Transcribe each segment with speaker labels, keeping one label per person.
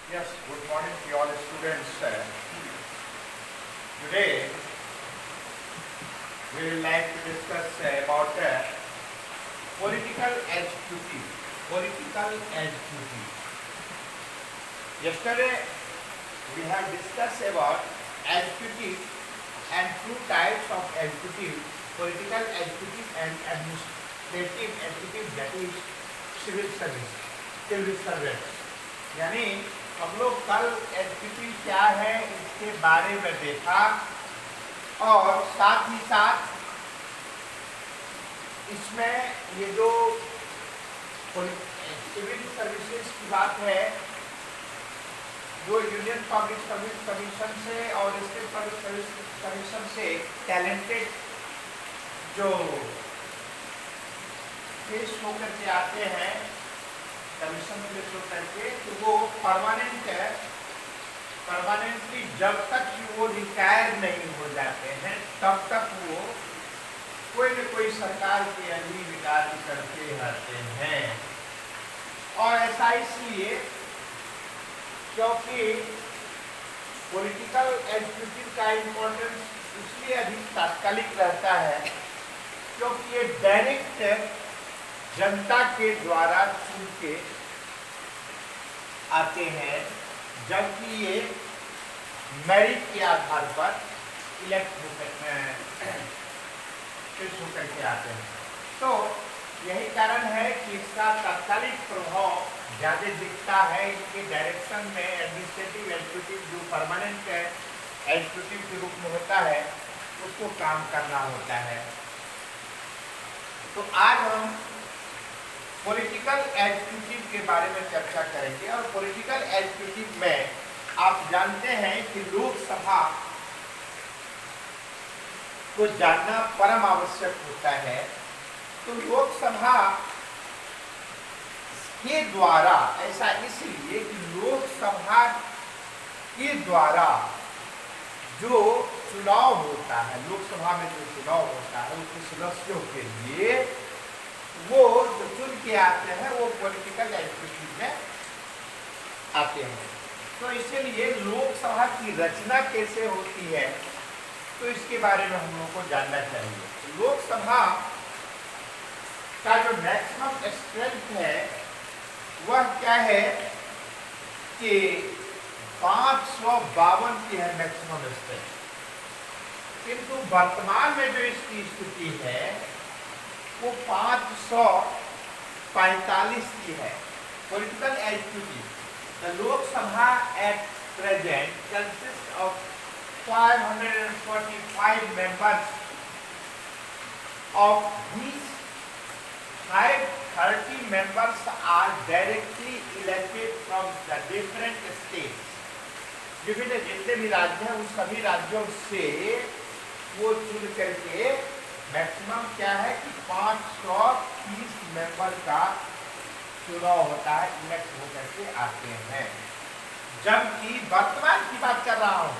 Speaker 1: Yes, good morning to all students. Today we will like to discuss about political executive. Political executive. Yesterday we have discussed about executive and two types of executive: political executive and administrative executive, that is civil service, civil servants. यानी हम लोग कल executive क्या है इसके बारे में देखा और साथ ही साथ इसमें ये जो सिविल सर्विसेज की बात है, जो यूनियन पब्लिक सर्विस कमीशन से और स्टेट पब्लिक सर्विस कमीशन से टैलेंटेड जो पेश होकर के आते हैं कमीशन में पेश होकर के, तो वो परमानेंटली जब तक वो रिटायर नहीं हो जाते हैं तब तक वो कोई न कोई सरकार के अधीन कार्य करते रहते हैं। और ऐसा इसलिए क्योंकि पॉलिटिकल एग्जीक्यूटिव का इम्पोर्टेंस इसलिए अधिक तात्कालिक रहता है क्योंकि ये डायरेक्ट जनता के द्वारा चुन के आते हैं, जबकि ये मेरिट के आधार पर इलेक्ट होकर के आते हैं। तो यही कारण है कि इसका तात्कालिक प्रभाव ज़्यादा दिखता है, इसके डायरेक्शन में एडमिनिस्ट्रेटिव एग्जीक्यूटिव जो परमानेंट एग्जीक्यूटिव के रूप में होता है उसको काम करना होता है। तो आज हम पॉलिटिकल एग्जीक्यूटिव के बारे में चर्चा करेंगे। और पॉलिटिकल एग्जीक्यूटिव में आप जानते हैं कि लोकसभा को जानना परम आवश्यक होता है। तो लोकसभा के द्वारा, ऐसा इसलिए कि लोकसभा के द्वारा जो चुनाव होता है, लोकसभा में जो चुनाव होता है उसके सदस्यों के लिए वो जो चुन के आते हैं वो पॉलिटिकल एग्जीक्यूटिव में आते हैं। तो इसीलिए लोकसभा की रचना कैसे होती है तो इसके बारे में हम लोग को जानना चाहिए। लोकसभा का जो मैक्सिमम स्ट्रेंथ है वह क्या है कि 552 की है मैक्सिमम स्ट्रेंथ, किंतु वर्तमान में जो इसकी स्थिति है वो 545 की है। Political executive, the Lok Sabha at present consist of 545 members, of which 530 members are directly elected from the different states. विभिन्न जितने भी राज्य हैं उन सभी राज्यों से वो चुन करके मैक्सिमम क्या है कि 530 मेंबर का चुनाव होता है, इलेक्ट होकर के आते हैं। जबकि वर्तमान की बात कर रहा हूं,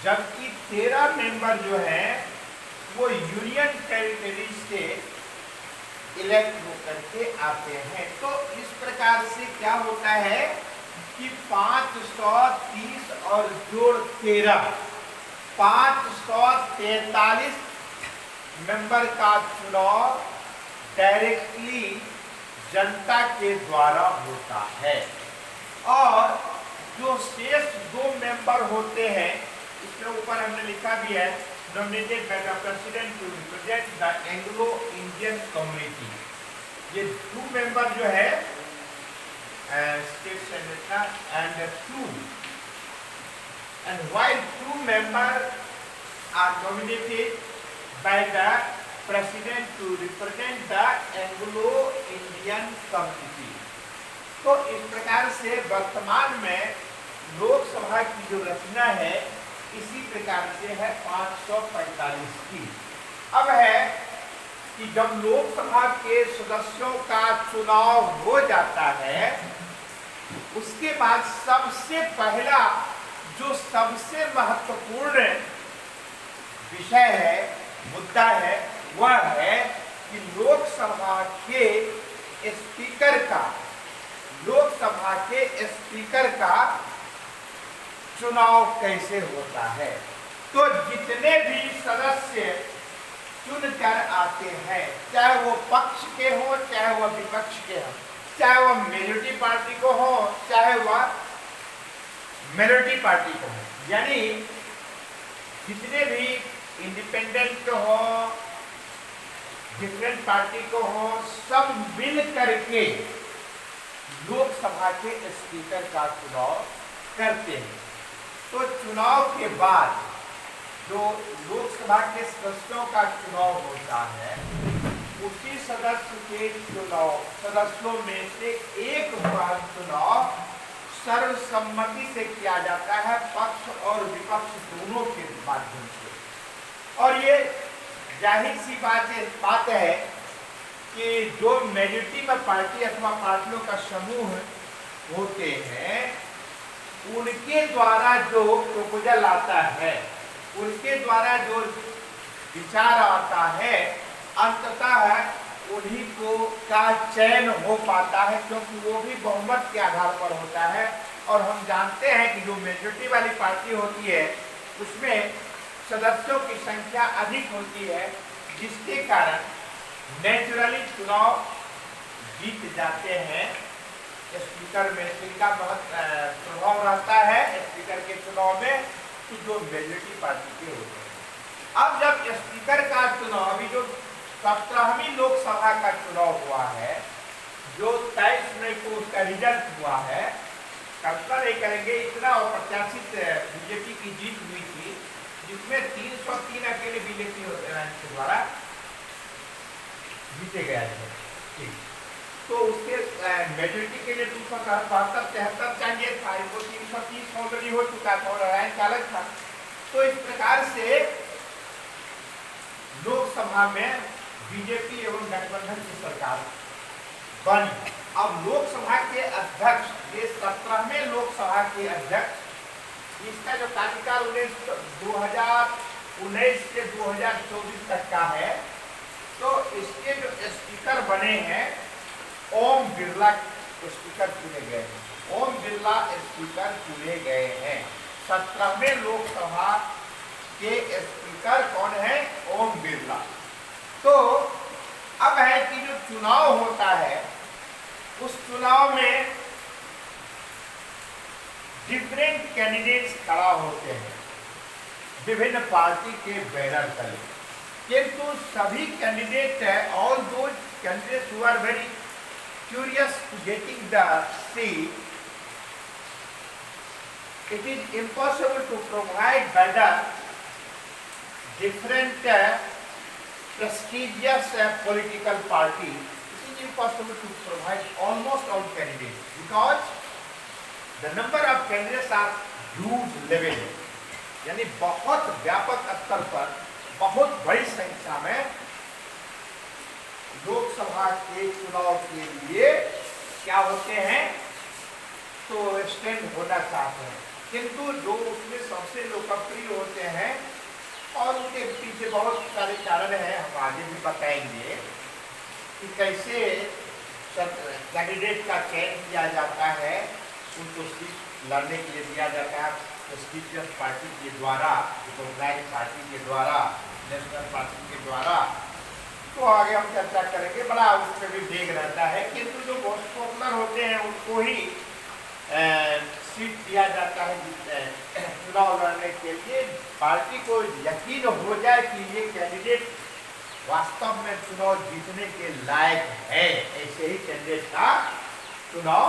Speaker 1: जबकि 13 मेंबर जो है वो यूनियन टेरिटरी से इलेक्ट होकर के आते हैं। तो इस प्रकार से क्या होता है कि 530 और जोड़ 13, 543 मेंबर का चुनाव डायरेक्टली जनता के द्वारा होता है। और जो शेष 2 मेंबर होते हैं, इसके ऊपर हमने लिखा भी है, nominated by the president to represent the Anglo Indian community. ये 2 मेंबर जो है state senator and while 2 members are nominated by the president to represent the Anglo-Indian community। तो इस प्रकार से वर्तमान में लोकसभा की जो रचना है इसी प्रकार से है 545 की। अब है कि जब लोकसभा के सदस्यों का चुनाव हो जाता है उसके बाद सबसे पहला जो सबसे महत्वपूर्ण विषय है, मुद्दा है, वह है कि लोकसभा के स्पीकर का लोकसभा के स्पीकर का चुनाव कैसे होता है। तो जितने भी सदस्य चुनकर आते हैं, चाहे वो पक्ष के हो चाहे वह विपक्ष के हो, चाहे वह मेजोरिटी पार्टी को हो चाहे वह मिनोरिटी पार्टी को हो, यानी जितने भी इंडिपेंडेंट हो, डिफरेंट पार्टी को हो, सब मिल करके लोकसभा के स्पीकर का चुनाव करते हैं। तो चुनाव के बाद जो लोकसभा के सदस्यों का चुनाव होता है, उसी सदस्यों में से एक बार चुनाव सर्वसम्मति से किया जाता है, पक्ष और विपक्ष दोनों के माध्यम से। और ये जाहिर सी बात है कि जो मेजोरिटी में पार्टी अथवा पार्टियों का समूह होते हैं, उनके द्वारा जो प्रपोजल आता है, उनके द्वारा जो विचार आता है, अंततः उन्हीं को का चयन हो पाता है, क्योंकि वो भी बहुमत के आधार पर होता है। और हम जानते हैं कि जो मेजोरिटी वाली पार्टी होती है उसमें सदस्यों की संख्या अधिक होती है, जिसके कारण नेचुरली चुनाव जीत जाते हैं। स्पीकर में इनका बहुत प्रभाव रहता है स्पीकर के चुनाव में, कि जो मेजोरिटी पार्टी के होते हैं। अब जब स्पीकर का चुनाव, अभी जो 17वीं लोकसभा का चुनाव हुआ है, जो 23 मई को उसका रिजल्ट हुआ है, कल्पना नहीं करेंगे इतना अप्रत्याशित बीजेपी की जीत हुई थी, जिसमें 303 अकेले बीजेपी के द्वारा जीते गए थे। तो उसके मेजोरिटी के लिए 272-73 चाहिए था, इनको 330 ऑलरेडी हो चुका था और रैंक अलग था। तो इस प्रकार से लोकसभा में बीजेपी एवं गठबंधन की सरकार बनी। अब लोकसभा के अध्यक्ष, ये 17वें लोकसभा के अध्यक्ष, इसका जो कार्यकाल 2019 से 2024 तक का है, तो इसके जो स्पीकर बने हैं, ओम बिरला स्पीकर चुने गए हैं। ओम बिरला स्पीकर चुने गए हैं। 17वें लोकसभा के स्पीकर कौन है? ओम बिरला। तो अब है कि जो चुनाव होता है, उस चुनाव में डिफरेंट कैंडिडेट्स खड़ा होते हैं विभिन्न पार्टी के बैनर तले, किंतु सभी candidate all those candidates who are very curious to getting the seat, it is impossible to provide by the different prestigious political party. It is impossible to provide almost all candidates because the number of candidates are huge level, यानी बहुत व्यापक स्तर पर बहुत बड़ी संख्या में लोकसभा के चुनाव के लिए क्या होते हैं, तो स्टैंड होना चाहते हैं, किंतु जो उसमें सबसे लोकप्रिय होते हैं और उनके पीछे बहुत सारे कारण हैं, हम आगे भी बताएंगे कि कैसे कैंडिडेट का चयन किया जाता है, उनको सीट लड़ने के लिए दिया जाता है प्रेस्टीजियस पार्टी के द्वारा, रिकॉग्नाइज्ड पार्टी के द्वारा, नेशनल पार्टी के द्वारा। तो आगे हम चर्चा करेंगे, बड़ा उसमें भी वेग रहता है, किंतु जो मोस्ट पॉपुलर होते हैं उनको ही सीट दिया जाता है चुनाव लड़ने के लिए। पार्टी को यकीन हो जाए कि ये कैंडिडेट वास्तव में चुनाव जीतने के लायक है, ऐसे ही कैंडिडेट का चुनाव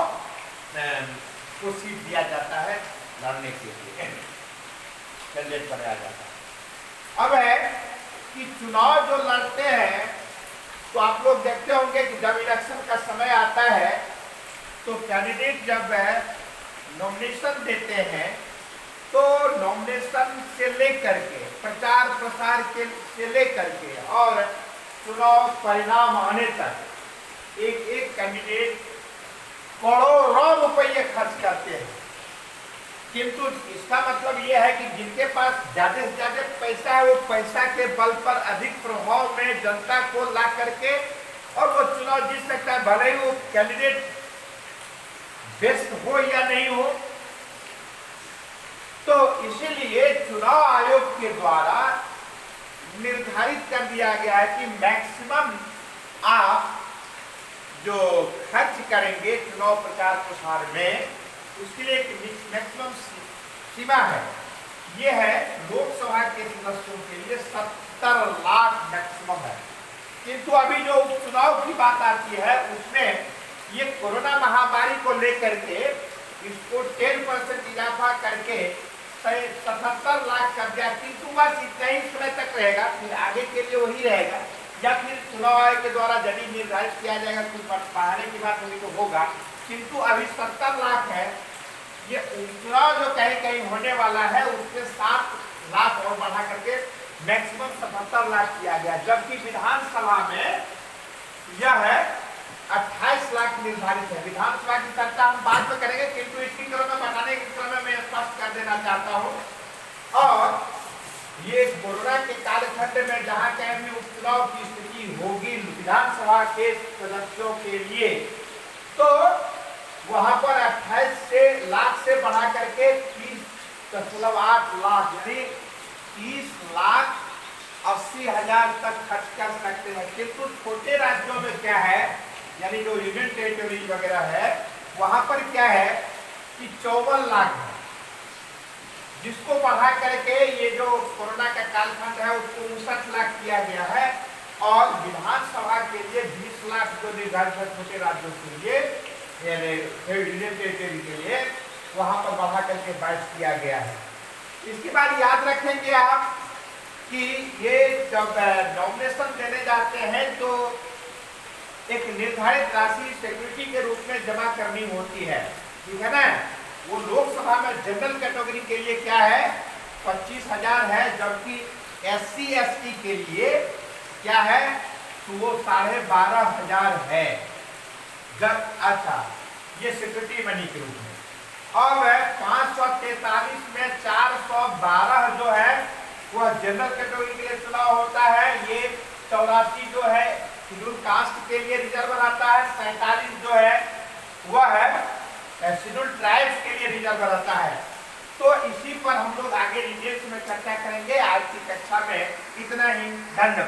Speaker 1: को सीट दिया जाता है लड़ने के लिए, कैंडिडेट बनाया जाता है। अब है कि चुनाव जो लड़ते हैं, तो आप लोग देखते होंगे कि जब इलेक्शन का समय आता है तो कैंडिडेट जब नॉमिनेशन देते हैं, तो नॉमिनेशन से लेकर के प्रचार प्रसार से लेकर के और चुनाव परिणाम आने तक एक एक कैंडिडेट करोड़ों रुपये खर्च करते हैं। किंतु इसका मतलब यह है कि जिनके पास ज्यादा से ज्यादा पैसा है, वो पैसा के बल पर अधिक प्रभाव में जनता को ला करके और वो चुनाव जीत सकता है, भले ही वो कैंडिडेट बेस्ट हो या नहीं हो। तो इसीलिए चुनाव आयोग के द्वारा निर्धारित कर दिया गया है कि मैक्सिमम आप जो खर्च करेंगे चुनाव प्रचार प्रसार में, उसके लिए एक मैक्सिमम सीमा है। ये है लोकसभा के सदस्यों के लिए 70 लाख मैक्सिमम है। किंतु अभी जो उपचुनाव की बात आती है उसमें ये कोरोना महामारी को लेकर के इसको 10% इजाफा करके 77 लाख कर दिया। किंतु बस इतना ही समय तक रहेगा, फिर आगे के लिए वही रहेगा, या फिर चुनाव आयोग के द्वारा यदि निर्धारित किया जाएगा कुछ बढ़ाने की बात होगी तो होगा। किंतु अभी 70 लाख है। ये उपचुनाव जो कहीं कहीं होने वाला है उससे 7 लाख और बढ़ा करके मैक्सिमम 77 लाख किया गया, जबकि विधानसभा में यह है 28 लाख निर्धारित है। विधानसभा की चर्चा हम बाद में करेंगे, किंतु इसकी क्रम में बताने के क्रम में मैं स्पष्ट कर देना चाहता हूं। और ये कोरोना के कालखंड में जहां कहीं भी उपचुनाव की स्थिति होगी विधानसभा के सदस्यों के लिए, तो वहां पर 28 लाख से बढ़ा करके 30.8 लाख यानी 30,80,000 तक खर्च कर सकते हैं। किंतु छोटे राज्यों में क्या है, यानी जो यूनियन टेरिटोरी वगैरह है वहां पर क्या है कि 54 लाख है, जिसको बढ़ा करके ये जो कोरोना का कालखंड है उसको 59 लाख किया गया है। और विधानसभा के लिए 20 लाख जो निर्धारित है छोटे राज्यों के लिए, यूनियन टेरिटोरी के लिए, वहां पर बढ़ा करके 22 किया गया है। इसके बाद याद रखेंगे आप कि ये जब नॉमिनेशन देने जाते हैं तो एक निर्धारित राशि सिक्योरिटी के रूप में जमा करनी होती है, ठीक है ना। वो लोकसभा में जनरल कैटेगरी के लिए क्या है 25,000 है, जबकि SC ST के लिए क्या है तो वो 12,500 है। जब अच्छा ये सिक्योरिटी मनी के रूप में। अब 543 में 412 जो है वह जनरल कैटेगरी के लिए चुनाव होता है। ये 84 जो है शेड्यूल कास्ट के लिए रिजर्व रहता है। 47 जो है वह है शेड्यूल ट्राइब्स के लिए रिजर्व रहता है। तो इसी पर हम लोग आगे डिटेल्स में चर्चा करेंगे। आज की कक्षा में इतना ही, धन्यवाद।